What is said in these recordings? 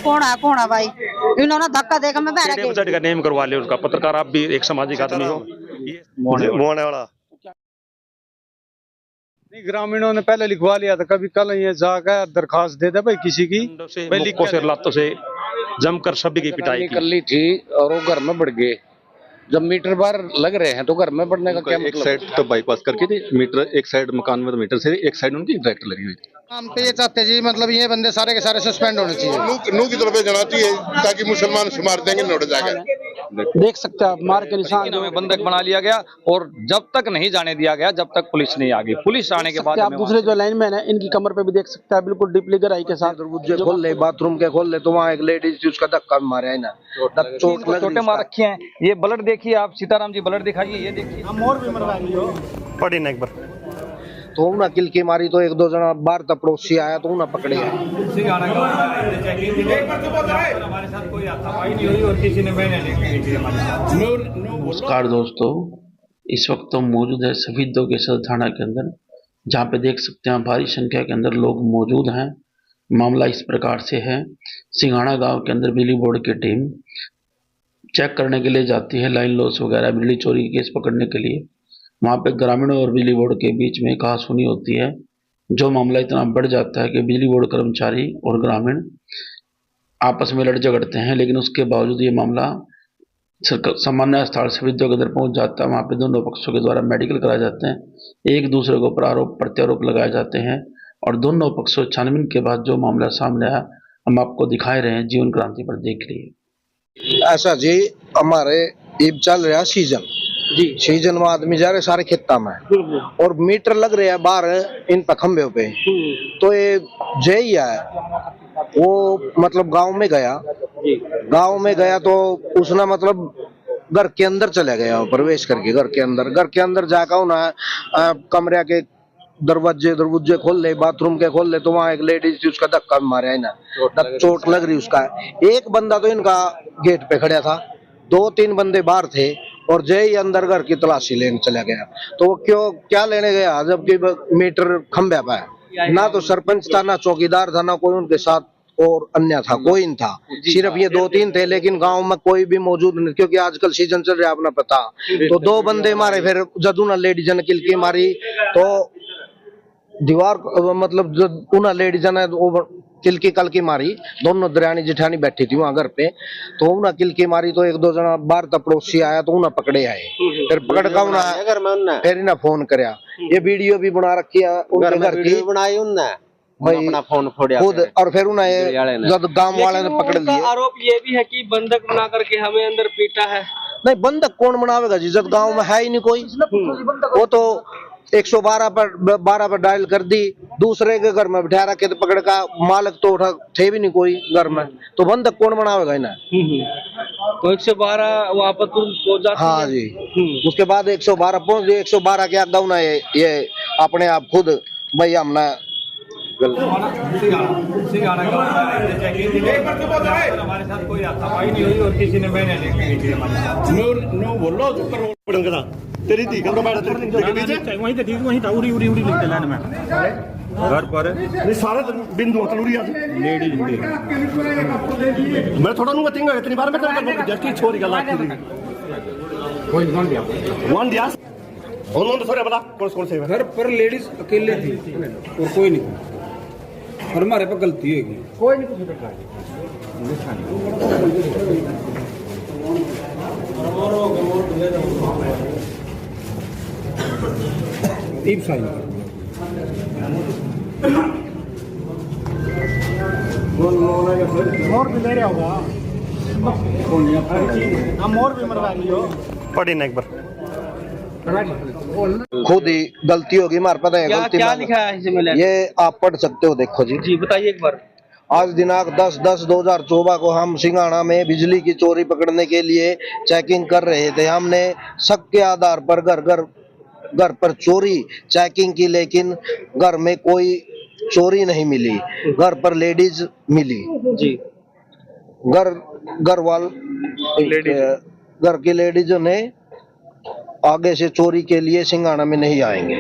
कौन है भाई? इन्होंने धक्का देकर मैं बैठ गई। का नेम करवा ले उसका। पत्रकार आप भी एक सामाजिक आदमी हो। मोहने वाला नहीं, ग्रामीणों ने पहले लिखवा लिया था, कभी कल ये जाकर दरखास्त दे दे भाई किसी की मुक्कों से लातों से जमकर सभी की पिटाई कर ली थी और वो घर में बढ़ गए। जब मीटर बार लग रहे हैं तो घर में बढ़ने का क्या मतलब? एक साइड तो बाईपास करके थी मीटर, एक साइड मकान में तो मीटर से एक साइड उनकी डायरेक्ट लगी हुई थी। हम तो ये चाहते जी, मतलब ये बंदे सारे के सारे सस्पेंड होने चाहिए। नू की तरफ जाना चाहिए ताकि मुसलमान शुमार देंगे नोट जाकर। देख सकते हैं आप, मार के निशान हमें बंधक बना लिया गया और जब तक नहीं जाने दिया गया, जब तक पुलिस नहीं आ गई। पुलिस आने के बाद आप दूसरे जो लाइनमैन है इनकी कमर पे भी देख सकते हैं, बिल्कुल डीपली गहराई के साथ खोल ले, बाथरूम के खोल ले तो वहाँ एक लेडीज थी, उसका धक्का मारा है ना, चोट लग छोटे मार रखी हैं। ये ब्लड देखिए आप, सीताराम जी ब्लड दिखाइए, ये देखिए। हम और भी मरवा लियो पड़ी ना एक बार तो ना किल की मारी तो एक दो जना बाहर तक पड़ोसी आया तो ना पकड़े आए। नमस्कार दोस्तों, इस वक्त तो मौजूद है शहीदों के सदर थाना के अंदर, जहां पे देख सकते हैं भारी संख्या के अंदर लोग मौजूद हैं। मामला इस प्रकार से है, सिंघाड़ा गांव के अंदर बिजली बोर्ड की टीम चेक करने के लिए जाती है, लाइन लॉस वगैरह बिजली चोरी के केस पकड़ने के लिए। वहाँ पे ग्रामीणों और बिजली बोर्ड के बीच में कहासुनी होती है, जो मामला इतना बढ़ जाता है कि बिजली बोर्ड कर्मचारी और ग्रामीण आपस में लड़ झगड़ते हैं। लेकिन उसके बावजूद ये मामला सामान्य स्थल शहीदों के अंदर पहुंच जाता है। वहाँ पे दोनों पक्षों के द्वारा मेडिकल कराए जाते हैं, एक दूसरे को पर आरोप प्रत्यारोप लगाए जाते हैं और दोनों पक्षों छानबीन के बाद जो मामला सामने आया हम आपको दिखाए रहे हैं। जीवन क्रांति पर देख लिए। ऐसा जी, हमारे अब चल रहा सीजन जी, सीजन में आदमी जा रहे सारे खेता में और मीटर लग रहे हैं बाहर इन पर खंबे पे। तो ये जय है वो मतलब गांव में गया तो उसने मतलब घर के अंदर चले गया, प्रवेश करके घर के अंदर जाकर उन्हें कमरे के दरवाजे खोल ले, बाथरूम के खोल ले तो वहाँ एक लेडीज थी, उसका धक्का मारा है ना, चोट लग रही उसका। एक बंदा तो इनका गेट पे खड़ा था, 2-3 बंदे बाहर थे और जय अंदर घर की तलाशी लेने चला गया। तो वो क्या लेने गया जबकि मीटर खंभे पे है ना, तो सरपंच था ना चौकीदार था ना कोई उनके साथ और अन्य था, कोई नहीं था, सिर्फ ये 2-3 थे। लेकिन गांव में कोई भी मौजूद नहीं, क्योंकि आजकल सीजन चल रहा है अपना पता। तो 2 बंदे मारे, फिर जदू ना लेडीज ने किल की मारी तो दीवार मतलब जो उन्हें लेडीज ने किल की मारी, दोनों दरियानी जिठानी बैठी थी वहां घर पे, तो उन्हें किल की मारी तो एक दो जना बाहर तक पड़ोसी आया तो उन्हें पकड़े आए, फिर पकड़ कर उन्हें फिर इन्हें फोन कराया। ये वीडियो भी बना रखी है उनके घर की, बनाई उन्हें भाई अपना फोन फोड़िया खुद, और फिर उन्हें जब गांव वाले ने पकड़ लिए। आरोप ये भी है कि बंधक बना करके हमें अंदर पीटा है। नहीं, बंधक कौन बनावेगा जी, जब गांव में है ही नहीं कोई। वो तो 112 पर डायल कर दी, दूसरे के घर में बिठा रखे तो पकड़ का, मालिक तो उठा थे भी नहीं कोई घर में, तो बंधक कौन बनावेगा इन्हें। तो 112 वहाँ पर तुम पहुंच जाते? हाँ जी, उसके बाद 112 पहुंच गए। 112 के आगे ना ये अपने आप खुद भाई हमने हमारे साथ कोई हाथापाई नहीं हुई और किसी ने मैंने तेरी धी का बैठा तेरे पीछे वहीं तो ठीक, वहीं था उड़ी लिखते लाइन में घर पर नहीं सारे बिंदु तलूरी आज लेडी मैं थोड़ा नु बतेंगे इतनी बार मैं तेरे जस्टी छोरी का लाख की कोई वन दिया उन्होंने तो थोड़ा बता कौन से घर पर लेडीज अकेले थी और कोई नहीं, और हमारे पर गलती होगी, कोई नहीं कुछ मोर भी ले रहा होगा, हम मोर भी मरवा लियो पड़ी ना एक बार। खुद ही गलती होगी, हमारे पता है गलती क्या लिखा है इसमें? ये आप पढ़ सकते हो, देखो जी बताइए एक बार। आज दिनांक 10/10/2024 को हम सिंघाड़ा में बिजली की चोरी पकड़ने के लिए चेकिंग कर रहे थे। हमने शक के आधार पर घर पर चोरी चेकिंग की, लेकिन घर में कोई चोरी नहीं मिली, घर पर लेडीज मिली जी। घर की लेडीजों ने आगे से चोरी के लिए सिंघाड़ा में नहीं आएंगे,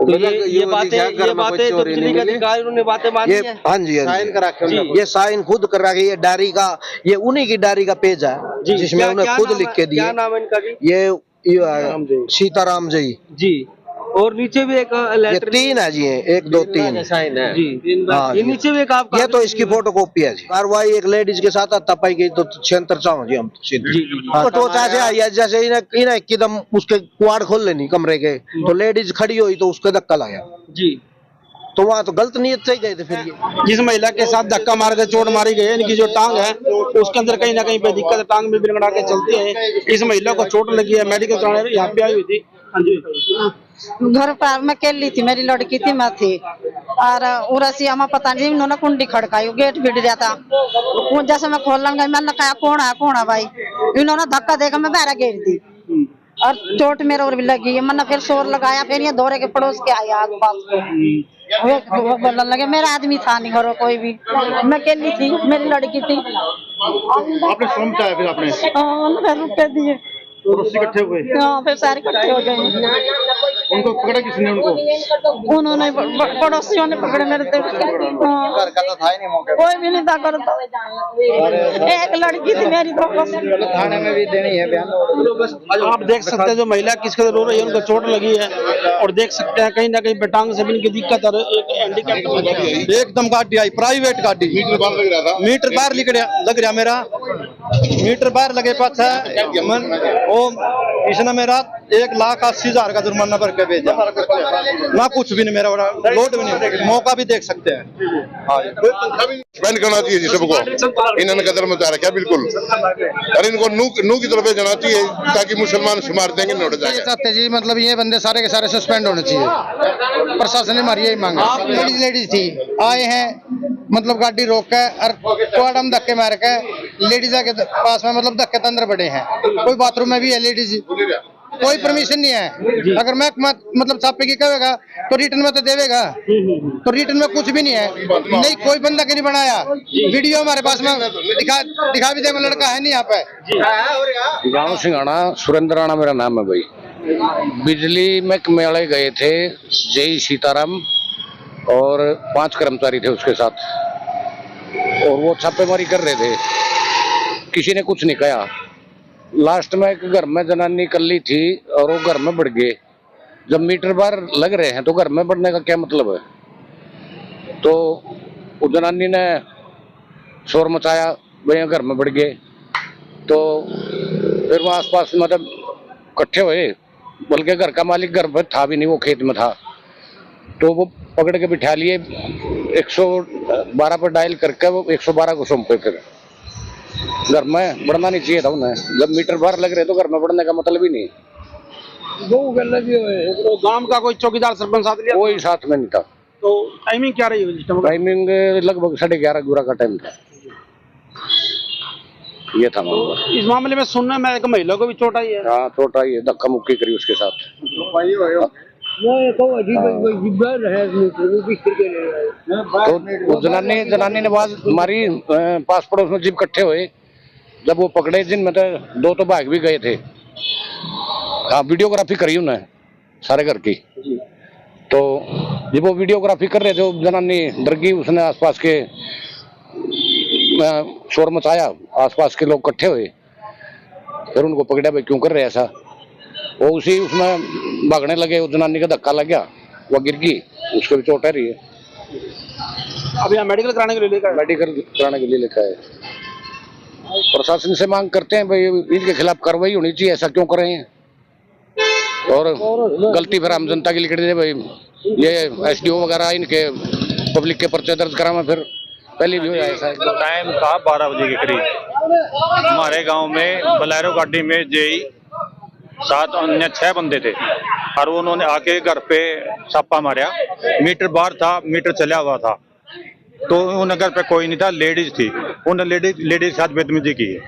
तो ये बातें जो बिजली के अधिकारी उन्होंने बातें मानी ये है। हाँ जी, हाँ जी, ये साइन खुद कर रहा है। ये डायरी का, ये उन्हीं की डायरी का पेज है जिसमें उन्हें खुद लिख के दिया। क्या नाम है इनका जी? ये सीताराम जी। और नीचे भी एक ये लेटर 3 है जी, 1 2 3 साइन है जी। हाँ ये जी। नीचे भी एक आपका ये तो इसकी फोटो कॉपी है जी। कार्रवाई एक लेडीज के साथ तपाई गई तो 76 चाहो जी हम तो टोचा से आई है। जैसे इन्हें एकदम उसके कुआड़ खोल लेनी कमरे के, तो लेडीज खड़ी हुई तो उसको धक्का लगा जी। तो वहाँ तो गलत नीयत से ही गए थे। फिर ये जिस महिला के साथ धक्का मार के चोट मारी गई है, इनकी जो टांग है उसके अंदर कहीं ना कहीं पे दिक्कत है, टांग में बिगड़ा के चलती है। इस महिला को चोट लगी है, मेडिकल कराने यहाँ पे आई हुई थी। हाँ जी। घर पर मैं अकेली थी, मेरी लड़की थी, मैं थी। और उरसी हमें पता नहीं, उन्होंने कुंडी खड़काई, गेट बिड़ रहा था। वो जैसे मैं खोलन गई, मैंने कहा कौन है भाई। इन्होंने धक्का देकर मैं बाहर घेर दी और चोट मेरे और भी लगी है। मैंने फिर शोर लगाया, फिर ये दौरे के पड़ोस के आया आस पास को। वो बोलने लगे, मेरा आदमी था नहीं घर कोई भी, मैं अकेली थी, मेरी लड़की थी। आपने फोन बताया फिर आपने फिर रुक के दिए, पड़ोसी इकट्ठे हुए, हाँ फिर सारे इकट्ठे हो गए। उनको पकड़ा किसने? उन्होंने पड़ोसियों ने पकड़े मेरे तो। घर का तो था ही नहीं मौके कोई भी नहीं था करता। एक लड़की थी मेरी तो बस। थाने में भी देनी है बयान। आप देख सकते हैं जो महिला किस कदर रो रही है, उनको चोट लगी है। और देख सकते हैं कहीं ना कहीं पे टांग से भी इनकी दिक्कत है। एक हैंडीकैप एकदम गाड़ी आई, प्राइवेट गाड़ी, मीटर बाहर लग रहा था। मीटर बाहर लग रहा मेरा, मीटर बाहर लगे पाछा वो इसने मेरा 1,80,000 का जुर्माना भर के भेजा ना, कुछ भी नहीं, मेरा लोड भी नहीं, मौका भी देख सकते हैं। सस्पेंड करना चाहिए जी सबको, इन्होंने कदर मचा रखा बिल्कुल। और इनको नू की तरफ जाना चाहिए ताकि मुसलमान शुमार देंगे नहीं उड़ जाएगा। चाहते जी, मतलब ये बंदे सारे के सारे सस्पेंड होने चाहिए। प्रशासन ने हमारी यही मांग है। लेडीज थी, आए हैं मतलब गाड़ी रोक के और कुआड़म धक्के मार के लेडीज के पास में मतलब धक्के के अंदर बढ़े हैं। कोई बाथरूम में भी है लेडीज, कोई परमिशन नहीं है। अगर मैं मतलब छापे की कहेगा तो रिटर्न में तो देवेगा, तो रिटर्न में कुछ भी नहीं है। नहीं, कोई बंदा के नहीं बनाया। वीडियो हमारे पास में दिखा भी देगा, लड़का है नहीं यहाँ पे। गाँव सिंघाना, सुरेंद्र राणा मेरा नाम है भाई। बिजली महकमे वाले गए थे, जय सीताराम और 5 कर्मचारी थे उसके साथ, और वो छापेमारी कर रहे थे। किसी ने कुछ नहीं कहा। लास्ट में एक घर में जनानी कल्ली थी और वो घर में बढ़ गए। जब मीटर बार लग रहे हैं तो घर में बढ़ने का क्या मतलब है? तो उस जनानी ने शोर मचाया, भैया घर में बढ़ गए। तो फिर वो आसपास मतलब इकट्ठे हुए, बल्कि घर का मालिक घर पर था भी नहीं, वो खेत में था। तो वो पकड़ के बिठा लिए, 112 पर डायल करके वो 112 को सौंपे। फिर घर में बढ़ना नहीं चाहिए था उन्हें। जब मीटर बाहर लग रहे तो घर में बढ़ने का मतलब ही नहीं। गांव का कोई चौकीदार सरपंच साथ लिया? कोई साथ में नहीं था। तो टाइमिंग क्या रही है? टाइमिंग लगभग 11:30 का टाइम था। ये था मामला। इस मामले में सुनने में एक महिला को भी चोट आई है। हाँ, चोट आई है, धक्का मुक्की करी उसके साथ। तो जनानी ने आवाज मारी, पास पड़ोस में जीप इकट्ठे हुए। जब वो पकड़े, जिनमें तो 2 तो भाग भी गए थे। हाँ, वीडियोग्राफी करी उन्हें सारे घर की। तो जब वो वीडियोग्राफी कर रहे थे, जनानी डर गई, उसने आसपास के शोर मचाया, आसपास के लोग इकट्ठे हुए। फिर उनको पकड़ा, भाई क्यों कर रहे ऐसा? वो उसमें भागने लगे, उस जनानी का धक्का लग गया, वो गिर गई, उसको भी चोट आ रही है। अब यहाँ मेडिकल कराने के लिए लेकर है। प्रशासन से मांग करते हैं भाई इनके खिलाफ कार्रवाई होनी चाहिए, ऐसा क्यों कर रहे हैं? और गलती फिर हम जनता की लिख दे भाई, ये SDO वगैरह इनके पब्लिक के पर्चे दर्ज कराना, फिर पहले भी हो जाए। ऐसा टाइम था 12 बजे के करीब। हमारे गांव में बोलेरो गाड़ी में जेई 7 अन्य 6 बंदे थे और उन्होंने आके घर पे छापा मारा। मीटर बाहर था, मीटर चला हुआ था, तो उन घर पे कोई नहीं था, लेडीज थी। उन लेडीज के साथ बदतमीजी की है।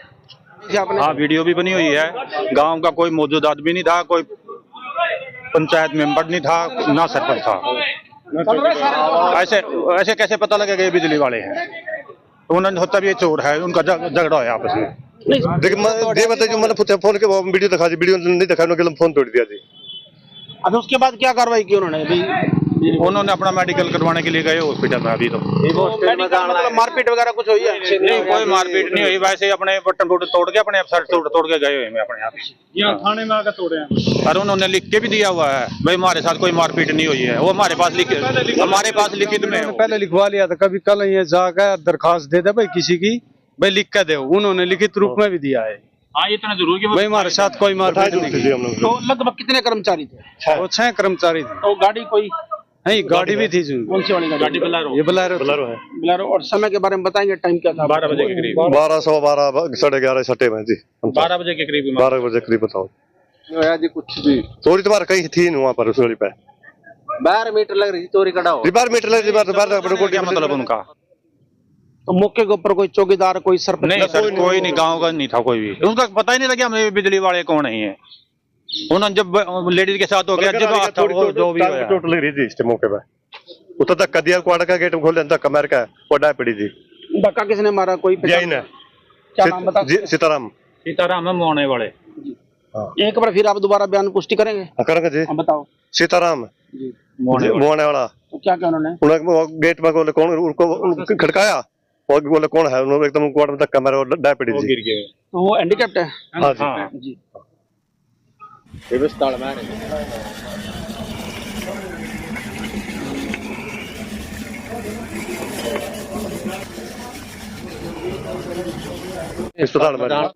हाँ, वीडियो भी बनी हुई है। गांव का कोई मौजूद आदमी नहीं था, कोई पंचायत मेंबर नहीं था, ना सरपंच था। ऐसे कैसे पता लगेगा ये बिजली वाले हैं? उन्होंने होता भी ये चोर है, उनका झगड़ा है आपस में। देखिए, जो मैंने फोन के वीडियो दिखा दी, वीडियो नहीं दिखा, उन्होंने फोन तोड़ दिया जी। अच्छा, उसके बाद क्या कार्रवाई की उन्होंने अभी? उन्होंने अपना मेडिकल करवाने के लिए गए हॉस्पिटल में अभी तो। मतलब मारपीट वगैरह कुछ हुई है? नहीं, कोई मारपीट नहीं हुई, वैसे ही अपने बटन बुटन तोड़ के अपने शर्ट तोड़ के गए हुए हैं अपने आप यहाँ थाने में आकर तोड़े हैं। और उन्होंने लिख के भी दिया हुआ है भाई हमारे साथ कोई मारपीट नहीं हुई है, वो हमारे पास लिखित में है। पहले लिखवा लिया था, कभी कल ये जाकर दरखास्त दे दे भाई किसी की, भाई लिख कर दे, उन्होंने लिखित रूप में भी दिया है। हाँ, इतना जरूर कि भाई हमारे साथ कोई मारपीट नहीं की। तो लगभग कितने कर्मचारी थे? वो 6 कर्मचारी थे। तो गाड़ी कोई नहीं, गाड़ी भी थी। कौन सी वाली गाड़ी? ये बोलेरो है। बिलारो। और समय के बारे में बताएंगे, टाइम क्या था? 12 बजे के करीब। 12 11:30 11:30 सटे में जी 12 बजे के करीब। 12 बजे करीब बताओ जी। कुछ भी चोरी तुम्हारा कहीं थी वहाँ पर उस वाली पे 12 मीटर लग रही थी, चोरी कटा हो। 12 मीटर लग रही क्या मतलब उनका? तो मौके के ऊपर कोई चौकीदार, कोई सरपंच? नहीं सर, कोई नहीं, गांव का नहीं था कोई भी, उनका पता ही नहीं लगा हमें बिजली वाले कौन है। उन्होंने जब लेडीज के साथ हो गया, जब जो भी टोटल रही थी इस मौके पे उतना धक्का दिया, क्वार्टर का गेट खोल धक्का मार का वो डाय पड़ी थी। धक्का किसने मारा? कोई जैन है, क्या नाम बता? सीताराम है मोने वाले। एक बार फिर आप दोबारा बयान पुष्टि करेंगे? करेंगे जी। बताओ। सीताराम मोने वाला। तो क्या क्या उन्होंने? गेट में बोले कौन, उनको खड़काया, वो बोले कौन है, उन्होंने एकदम क्वार्टर में धक्का मारा और डाय पड़ी थी। तो वो हैंडीकैप्ड है? हाँ जी।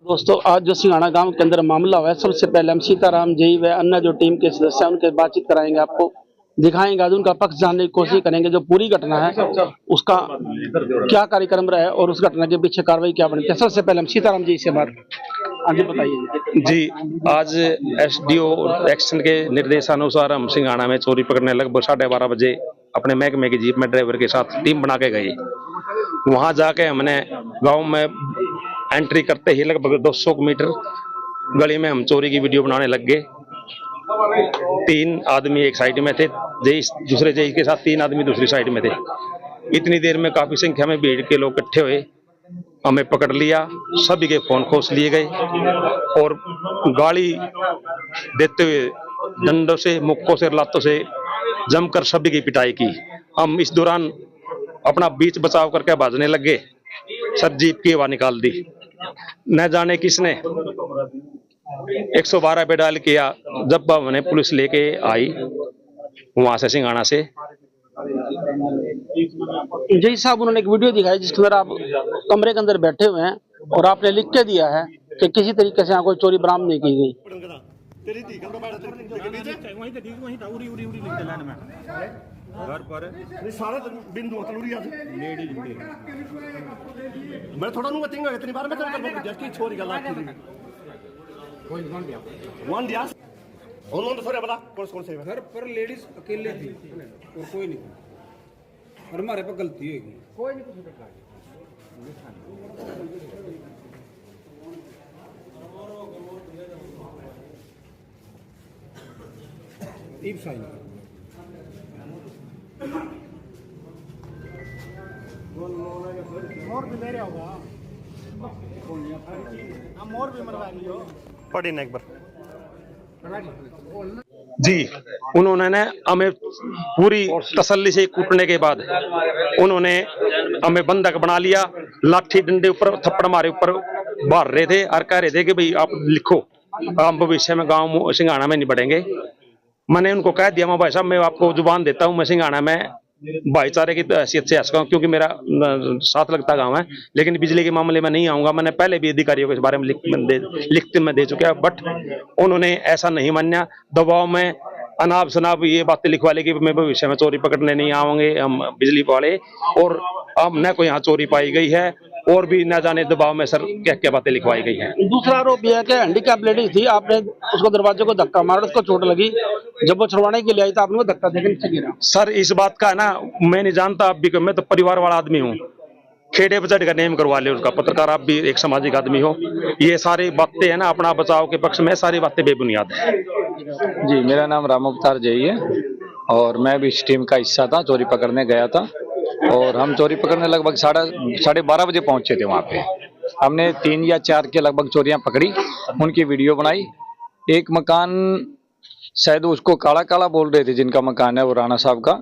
दोस्तों, आज जो सिंघाना गांव के अंदर मामला हुआ है, सबसे पहले हम सीताराम जी व अन्य जो टीम के सदस्य हैं उनके बातचीत कराएंगे, आपको दिखाएंगे, आज उनका पक्ष जानने की कोशिश करेंगे। जो पूरी घटना है उसका क्या कार्यक्रम रहा है और उस घटना के पीछे कार्रवाई क्या बनी। सबसे पहले हम सीताराम जी से बात आगे बताइए जी। आज एसडीओ एक्शन के निर्देशानुसार हम सिंघाना में चोरी पकड़ने लगभग 12:30 बजे अपने महकमे की जीप में ड्राइवर के साथ टीम बना के गए। वहां जाके हमने गांव में एंट्री करते ही लगभग 200 मीटर गली में हम चोरी की वीडियो बनाने लग गए। 3 आदमी एक साइड में थे, दूसरे जई के साथ 3 आदमी दूसरी साइड में थे। इतनी देर में काफी संख्या में भीड़ के लोग इकट्ठे हुए, हमें पकड़ लिया, सभी के फोन खोस लिए गए और गाली देते हुए डंडों से, मुक्कों से, लातों से जमकर सभी की पिटाई की। हम इस दौरान अपना बीच बचाव करके भागने लगे, सर जीप की हवा निकाल दी। न जाने किसने 112 पे डायल किया। जब हमने पुलिस लेके आई वहां से सिंघाना से, जय साहब, उन्होंने एक वीडियो दिखाई जिसके अंदर आप कमरे के अंदर बैठे हुए हैं और आपने लिख के दिया है कि किसी तरीके से यहाँ कोई चोरी बरामद नहीं की गई। मैं थोड़ा नु बचेंगे इतनी बार मैं तो जबकि छोरी गला की वन दिया उन्होंने सर बता कौन से घर पर लेडीज अकेले थी और कोई नहीं, और हमारे पर गलती होगी, कोई नहीं कुछ करता। साइन मोर भी ले रहा होगा, मोर भी मरवा लियो पढ़ी ना एक बार जी। उन्होंने हमें पूरी तसल्ली से कूटने के बाद उन्होंने हमें बंधक बना लिया, लाठी डंडे ऊपर थप्पड़ मारे ऊपर मार रहे थे और कह रहे थे कि भाई आप लिखो, हम भविष्य में गांव सिंघाना में नहीं बढ़ेंगे। मैंने उनको कह दिया, मैं भाई साहब मैं आपको जुबान देता हूं, मैं सिंघाना में भाईचारे की हैसियत से हंसका हूं क्योंकि मेरा साथ लगता गांव है, लेकिन बिजली के मामले में नहीं आऊंगा। मैंने पहले भी अधिकारियों के इस बारे में लिखते में दे चुका, बट उन्होंने ऐसा नहीं माना। दबाव में अनाप शनाप ये बातें लिखवा ली कि मैं भविष्य में चोरी पकड़ने नहीं आएंगे हम बिजली वाले, और अब न कोई यहाँ चोरी पाई गई है और भी न जाने दबाव में सर क्या क्या बातें लिखवाई गई हैं। दूसरा आरोप यह है कि हैंडीकैप लेडीज थी, आपने उसको दरवाजे को धक्का मारा, उसको चोट लगी, जब वो छुड़वाने के लिए आई तो आपने वो धक्का देकर नीचे गिरा। सर इस बात का है ना, मैं नहीं जानता, आप भी, मैं तो परिवार वाला आदमी हूँ, खेड़े बजट का नेम करवा ले उसका, पत्रकार आप भी एक सामाजिक आदमी हो, ये सारी बातें है ना अपना बचाव के पक्ष में, सारी बातें बेबुनियाद है। जी, मेरा नाम राम अवतार जई है और मैं भी इस टीम का हिस्सा था, चोरी पकड़ने गया था और हम चोरी पकड़ने लगभग 12:30 बजे पहुंचे थे। वहां पे हमने 3 या 4 के लगभग चोरियां पकड़ी, उनकी वीडियो बनाई। एक मकान शायद उसको काला काला बोल रहे थे, जिनका मकान है वो राणा साहब का।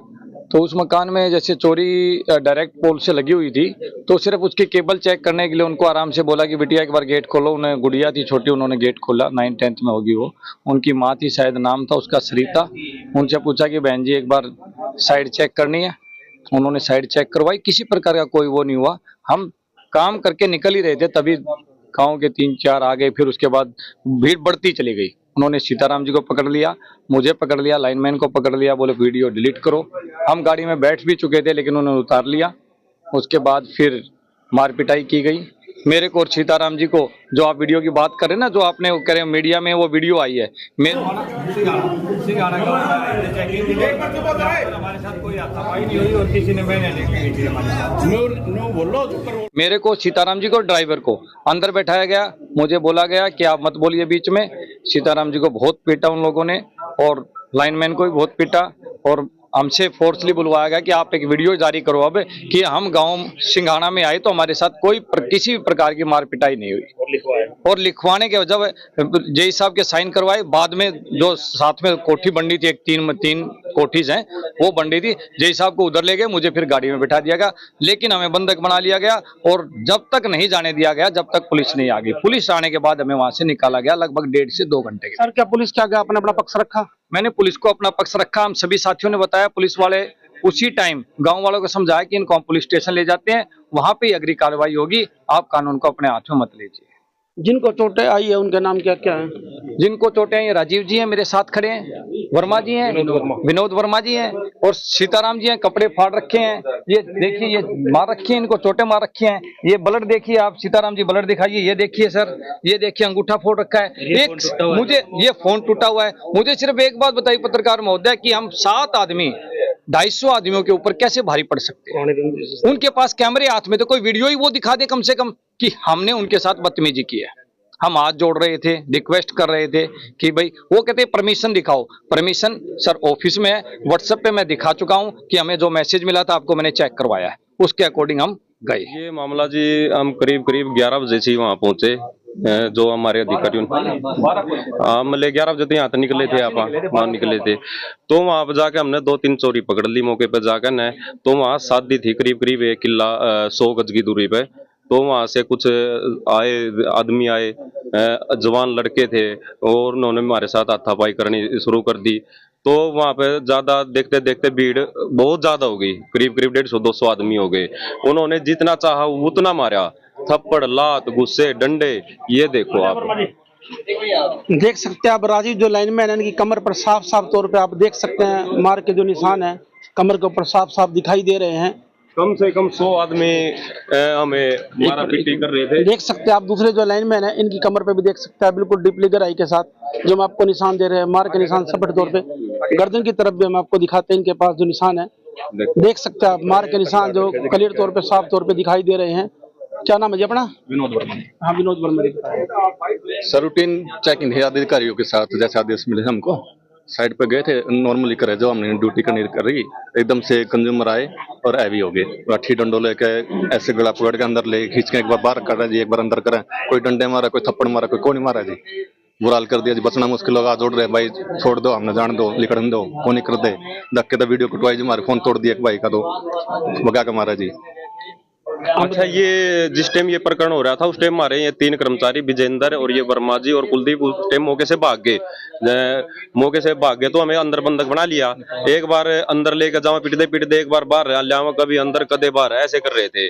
तो उस मकान में जैसे चोरी डायरेक्ट पोल से लगी हुई थी, तो सिर्फ उसकी केबल चेक करने के लिए उनको आराम से बोला कि बिटिया एक बार गेट खोलो। उन्हें गुड़िया थी छोटी, उन्होंने गेट खोला, 9th-10th में होगी वो। उनकी माँ थी, शायद नाम था उसका सरिता। उनसे पूछा कि बहन जी एक बार साइड चेक करनी है। उन्होंने साइड चेक करवाई, किसी प्रकार का कोई वो नहीं हुआ। हम काम करके निकल ही रहे थे, तभी गाँव के 3-4 आ गए। फिर उसके बाद भीड़ बढ़ती चली गई। उन्होंने सीताराम जी को पकड़ लिया, मुझे पकड़ लिया, लाइनमैन को पकड़ लिया, बोले वीडियो डिलीट करो। हम गाड़ी में बैठ भी चुके थे, लेकिन उन्होंने उतार लिया। उसके बाद फिर मार पिटाई की गई मेरे को और सीताराम जी को। जो आप वीडियो की बात कर रहे हैं ना, जो आपने वो करे मीडिया में वो वीडियो आई है, मेरे को, सीताराम जी को, ड्राइवर को अंदर बैठाया गया। मुझे बोला गया कि आप मत बोलिए बीच में। सीताराम जी को बहुत पीटा उन लोगों ने, और लाइनमैन को भी बहुत पीटा, और हमसे फोर्सली बुलवाया गया कि आप एक वीडियो जारी करो अब कि हम गांव सिंघाना में आए तो हमारे साथ किसी भी प्रकार की मार पिटाई नहीं हुई। और लिखवाने के जब जेई साहब के साइन करवाए, बाद में जो साथ में कोठी बंडी थी, एक तीन कोठीज हैं, वो बंडी थी। जेई साहब को उधर ले गए, मुझे फिर गाड़ी में बिठा दिया गया, लेकिन हमें बंधक बना लिया गया। और जब तक नहीं जाने दिया गया, जब तक पुलिस नहीं आ गई। पुलिस आने के बाद हमें वहां से निकाला गया, लगभग 1.5 से 2 घंटे। सर क्या पुलिस क्या गया, अपना पक्ष रखा? मैंने पुलिस को अपना पक्ष रखा। हम सभी साथियों ने बताया, पुलिस वाले उसी टाइम गांव वालों को समझाया कि इनको हम पुलिस स्टेशन ले जाते हैं, वहां पे अग्रिम कार्रवाई होगी, आप कानून को अपने हाथ में मत लीजिए। जिनको चोटें आई है उनके नाम क्या क्या है? जिनको चोटें आई, राजीव जी हैं मेरे साथ खड़े हैं, वर्मा जी हैं, विनोद वर्मा जी हैं, और सीताराम जी हैं। कपड़े फाड़ रखे हैं, ये देखिए, ये मार रखी है, इनको चोटें मार रखी हैं। ये ब्लड देखिए आप, सीताराम जी ब्लड दिखाइए, ये देखिए सर, ये देखिए अंगूठा फोड़ रखा है। एक मुझे ये फोन टूटा हुआ है। मुझे सिर्फ एक बात बताइए पत्रकार महोदय, कि हम 7 आदमी 250 आदमियों के ऊपर कैसे भारी पड़ सकते हैं? उनके पास कैमरे हाथ में, तो कोई वीडियो ही वो दिखा दे कम से कम कि हमने उनके साथ बदतमीजी की है। हम हाथ जोड़ रहे थे, रिक्वेस्ट कर रहे थे कि भाई, वो कहते हैं परमिशन दिखाओ। परमिशन सर ऑफिस में है, व्हाट्सएप पे मैं दिखा चुका हूं कि हमें जो मैसेज मिला था आपको मैंने चेक करवाया है, उसके अकॉर्डिंग हम गए। ये मामला जी, हम करीब 11 बजे से वहाँ पहुंचे। जो हमारे अधिकारी मतलब 11 बजे यहाँ तक निकले थे, आप वहाँ निकले थे। तो वहाँ पर जाके हमने 2-3 चोरी पकड़ ली मौके पर जाकर न। तो वहाँ शादी थी करीब 1 किला 100 गज की दूरी पे। तो वहाँ से कुछ आदमी आए, जवान लड़के थे, और उन्होंने हमारे साथ हाथापाई करनी शुरू कर दी। तो वहाँ पे ज्यादा देखते देखते भीड़ बहुत ज्यादा हो गई, करीब 150-200 आदमी हो गए। उन्होंने जितना चाहा उतना मारा, थप्पड़, लात, गुस्से, डंडे, ये देखो आप। देख सकते हैं आप, राजीव जो लाइनमैन है, इनकी कमर पर साफ साफ तौर पे आप देख सकते हैं मार के जो निशान है, कमर के ऊपर साफ साफ दिखाई दे रहे हैं। कम से कम 100 आदमी हमें मारा पीटी कर रहे थे। देख सकते हैं आप, दूसरे जो लाइनमैन है, इनकी कमर पे भी देख सकते हैं, बिल्कुल डीपली गहराई के साथ जो हम आपको निशान दे रहे हैं, मार के निशान सपाट तौर पे। गर्दन की तरफ भी हम आपको दिखाते हैं, इनके पास जो निशान है, देख सकते हैं आप, मार के निशान जो क्लियर तौर पे, साफ तौर पे दिखाई दे रहे हैं। क्या नाम है जी अपना? विनोद वर्मा। हाँ, Vinod Verma. Sir routine checking है अधिकारियों के साथ, जैसे आदेश मिले हमको। साइड पे गए थे, नॉर्मली करे जो हमने ड्यूटी करनी कर रही, एकदम से कंज्यूमर आए और हैवी हो गए। लाठी डंडो लेके ऐसे गला पकड़ के अंदर ले खींच के एक बार बाहर कर रहे जी, एक बार अंदर करें। कोई डंडे मारा, कोई थप्पड़ मारा, कोई कौन मारा जी। बुरा हाल कर दिया जी, बचना मुश्किल होगा। जोड़ रहे भाई, छोड़ दो, हमने जान दो, लिखन दो, कौन नहीं कर दे। धक्के तो वीडियो कटवाई जी, हमारे फोन तोड़ दिया एक भाई का, तो भगा के मारा जी। अच्छा, ये जिस टाइम ये प्रकरण हो रहा था, उस टाइम हमारे ये 3 कर्मचारी, विजेंद्र और ये वर्मा जी और कुलदीप, उस टाइम मौके से भाग गए। तो हमें अंदर बंधक बना लिया। एक बार अंदर लेकर जाओ, पिटदे एक बार बाहर लाओ, कभी अंदर कदे बाहर, ऐसे कर रहे थे।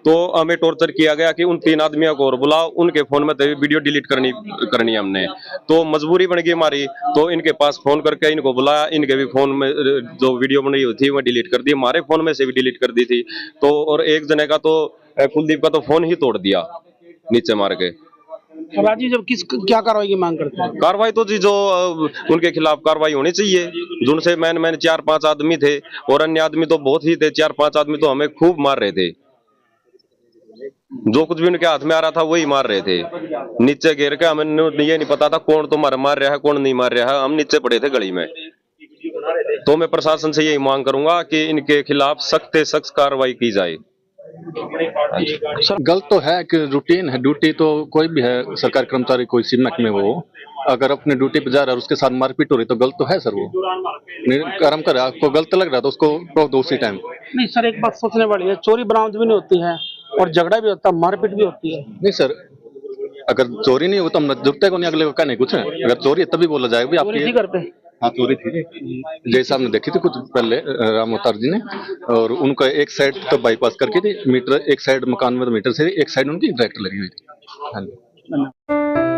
तो हमें टॉर्चर किया गया कि उन 3 आदमियों को और बुलाओ, उनके फोन में वीडियो डिलीट करनी हमने। तो मजबूरी बन गई हमारी, तो इनके पास फोन करके इनको बुलाया। इनके भी फोन में जो वीडियो बनी हुई थी वो डिलीट कर दी, हमारे फोन में से भी डिलीट कर दी थी। तो और एक जने का, तो कुलदीप का, तो फोन ही तोड़ दिया नीचे मार के। राजीव जब क्या कार्रवाई की मांग करते हैं? कार्रवाई तो जी जो उनके खिलाफ कार्रवाई होनी चाहिए। जिनसे मैंने 4-5 आदमी थे, और अन्य आदमी तो बहुत ही थे। 4-5 आदमी तो हमें खूब मार रहे थे, जो कुछ भी उनके हाथ में आ रहा था वही मार रहे थे। नीचे घेर के हमें ये नहीं पता था कौन तो मार रहा है, कौन नहीं मार रहा है। हम नीचे पड़े थे गली में। तो मैं प्रशासन से यही मांग करूंगा कि इनके खिलाफ सख्त से सख्त कार्रवाई की जाए। सर गलत तो है कि रूटीन है, ड्यूटी तो कोई भी है सरकारी कर्मचारी, कोई सी महकमे वो, अगर अपनी ड्यूटी पे जा रहा है और उसके साथ मारपीट हो रही तो गलत तो है सर। वो कर्म कर रहा है, आपको गलत लग रहा है तो उसको रोक दो उसी टाइम। नहीं सर, एक बात सोचने वाली है, चोरी बरामद भी नहीं होती है और झगड़ा भी होता है, मारपीट भी होती है। नहीं सर, अगर चोरी नहीं हो तो हम जुटते को नहीं, अगले को क्या नहीं कुछ है। अगर चोरी है तभी बोला जाएगा भी चोरी थी आपकी। घर पे? हाँ चोरी थी, जैसा हमने देखी थी कुछ पहले राम अवतार जी ने, और उनका एक साइड तो बाईपास करके थी मीटर, एक साइड मकान में तो मीटर से एक साइड उनकी डायरेक्ट लगी हुई थी। हाँ जी।